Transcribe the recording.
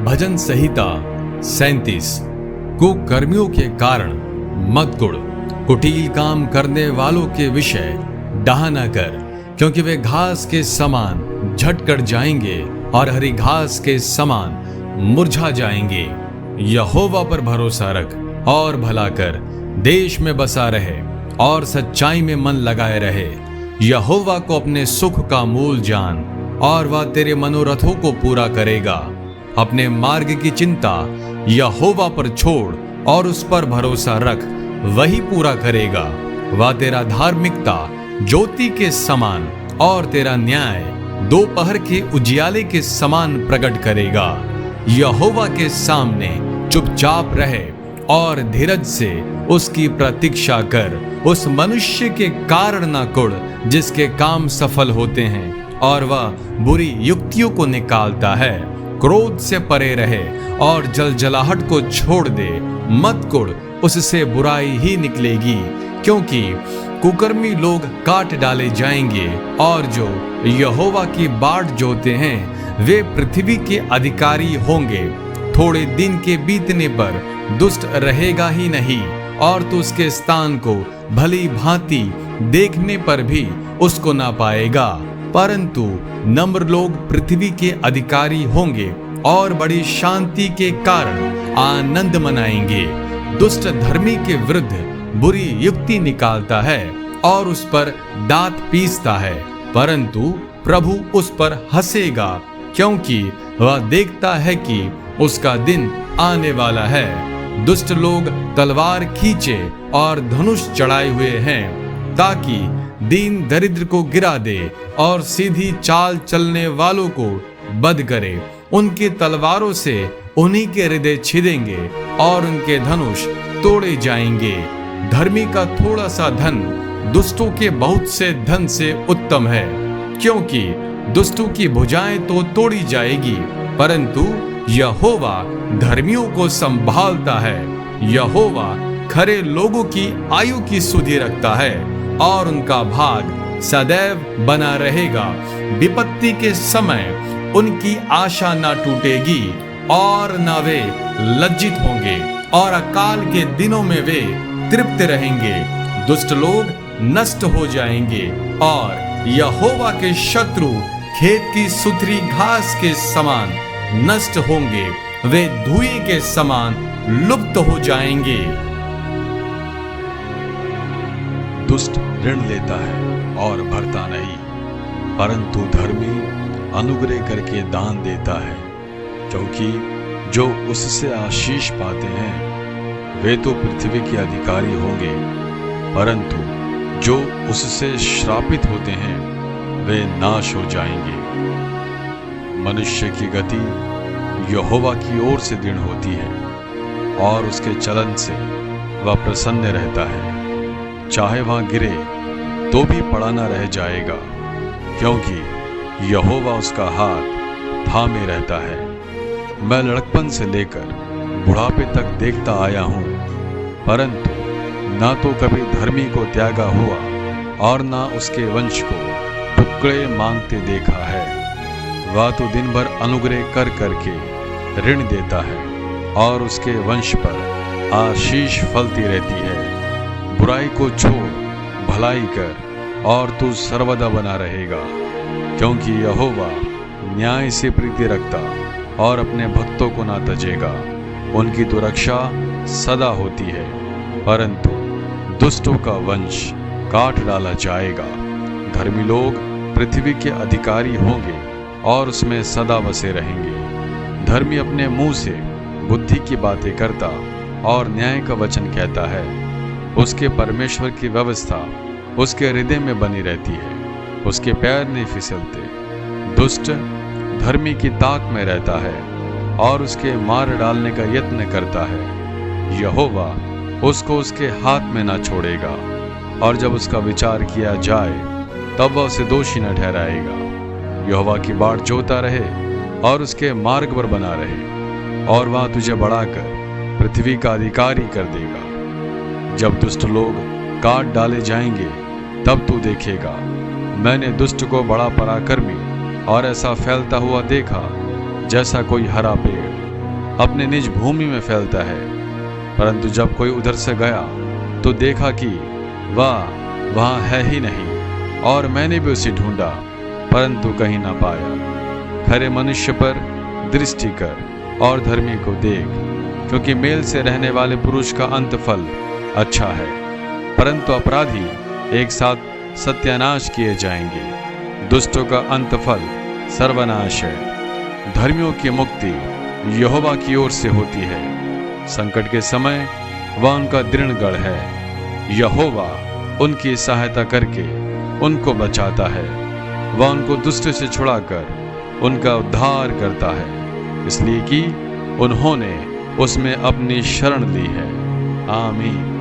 भजन संहिता 37। कुकर्मियों के कारण मत कुढ़, कुटिल काम करने वालों के विषय डाह न कर, क्योंकि वे घास के समान झट कर जाएंगे और हरी घास के समान मुरझा जाएंगे। यहोवा पर भरोसा रख और भला कर, देश में बसा रहे और सच्चाई में मन लगाए रहे। यहोवा को अपने सुख का मूल जान और वह तेरे मनोरथों को पूरा करेगा। अपने मार्ग की चिंता यहोवा पर छोड़ और उस पर भरोसा रख, वही पूरा करेगा। वह तेरा धार्मिकता ज्योति के समान और तेरा न्याय दोपहर के उजियाले के समान प्रकट करेगा। यहोवा के सामने चुपचाप रहे और धीरज से उसकी प्रतीक्षा कर। उस मनुष्य के कारण न कुढ़ जिसके काम सफल होते हैं और वह बुरी युक्तियों को निकालता है। क्रोध से परे रहे और जलजलाहट को छोड़ दे। मत कुढ़, उससे बुराई ही निकलेगी, क्योंकि कुकर्मी लोग काट डाले जाएंगे और जो यहोवा की बाट जोते हैं वे पृथ्वी के अधिकारी होंगे। थोड़े दिन के बीतने पर दुष्ट रहेगा ही नहीं और तू उसके स्थान को भली भांति देखने पर भी उसको ना पाएगा, परंतु नम्र लोग पृथ्वी के अधिकारी होंगे और बड़ी शांति के कारण आनंद मनाएंगे। दुष्ट धर्मी के विरुद्ध बुरी युक्ति निकालता है और उस पर दांत पीसता है, परंतु प्रभु उस पर हंसेगा, क्योंकि वह देखता है कि उसका दिन आने वाला है। दुष्ट लोग तलवार खींचे और धनुष चढ़ाए हुए हैं, ताकि दीन दरिद्र को गिरा दे और सीधी चाल चलने वालों को बद करे। उनकी तलवारों से उन्हीं के हृदय छिदेंगे और उनके धनुष तोड़े जाएंगे। धर्मी का थोड़ा सा धन दुष्टों के बहुत से धन से उत्तम है, क्योंकि दुष्टों की भुजाएं तो तोड़ी जाएगी, परंतु यहोवा धर्मियों को संभालता है। यहोवा खरे लोगों की आयु की सुधि रखता है और उनका भाग सदैव बना रहेगा। विपत्ति के समय उनकी आशा ना टूटेगी और न वे लज्जित होंगे, और अकाल के दिनों में वे तृप्त रहेंगे। दुष्ट लोग नष्ट हो जाएंगे और यहोवा के शत्रु खेत की सुथरी घास के समान नष्ट होंगे। वे धुएं के समान लुप्त हो जाएंगे। दुष्ट ऋण लेता है और भरता नहीं, परंतु धर्मी अनुग्रह करके दान देता है, क्योंकि जो उससे आशीष पाते हैं वे तो पृथ्वी के अधिकारी होंगे, परंतु जो उससे श्रापित होते हैं वे नाश हो जाएंगे। मनुष्य की गति यहोवा की ओर से दृढ़ होती है और उसके चलन से वह प्रसन्न रहता है। चाहे वह गिरे तो भी पड़ा न रह जाएगा, क्योंकि यहोवा उसका हाथ थामे रहता है। मैं लड़कपन से लेकर बुढ़ापे तक देखता आया हूँ, परंतु ना तो कभी धर्मी को त्यागा हुआ और ना उसके वंश को टुकड़े मांगते देखा है। वह तो दिन भर अनुग्रह कर करके ऋण देता है और उसके वंश पर आशीष फलती रहती है। बुराई को छोड़ भलाई कर और तू सर्वदा बना रहेगा, क्योंकि यहोवा न्याय से प्रीति रखता और अपने भक्तों को ना तजेगा। उनकी तो रक्षा सदा होती है, परंतु दुष्टों का वंश काट डाला जाएगा। धर्मी लोग पृथ्वी के अधिकारी होंगे और उसमें सदा बसे रहेंगे। धर्मी अपने मुंह से बुद्धि की बातें करता और न्याय का वचन कहता है। उसके परमेश्वर की व्यवस्था उसके हृदय में बनी रहती है, उसके पैर नहीं फिसलते। दुष्ट धर्मी की ताक में रहता है और उसके मार डालने का यत्न करता है। यहोवा उसको उसके हाथ में ना छोड़ेगा, और जब उसका विचार किया जाए तब वह उसे दोषी न ठहराएगा। यहोवा की बाट जोता रहे और उसके मार्ग पर बना रहे, और वह तुझे बढ़ाकर पृथ्वी का अधिकारी कर देगा। जब दुष्ट लोग काट डाले जाएंगे तब तू देखेगा। मैंने दुष्ट को बड़ा पराक्रमी और ऐसा फैलता हुआ देखा, जैसा कोई हरा पेड़ अपने निज भूमि में फैलता है। परंतु जब कोई उधर से गया तो देखा कि वह वहाँ है ही नहीं, और मैंने भी उसे ढूंढा परंतु कहीं ना पाया। खरे मनुष्य पर दृष्टि कर और धर्मी को देख, क्योंकि मेल से रहने वाले पुरुष का अंत फल अच्छा है, परंतु अपराधी एक साथ सत्यानाश किए जाएंगे। दुष्टों का अंत फल सर्वनाश है। धर्मियों की मुक्ति यहोवा की ओर से होती है। संकट के समय वह उनका दृढ़ गढ़ है। यहोवा उनकी सहायता करके उनको बचाता है। वह उनको दुष्ट से छुड़ाकर उनका उद्धार करता है, इसलिए कि उन्होंने उसमें अपनी शरण ली है। आमीन।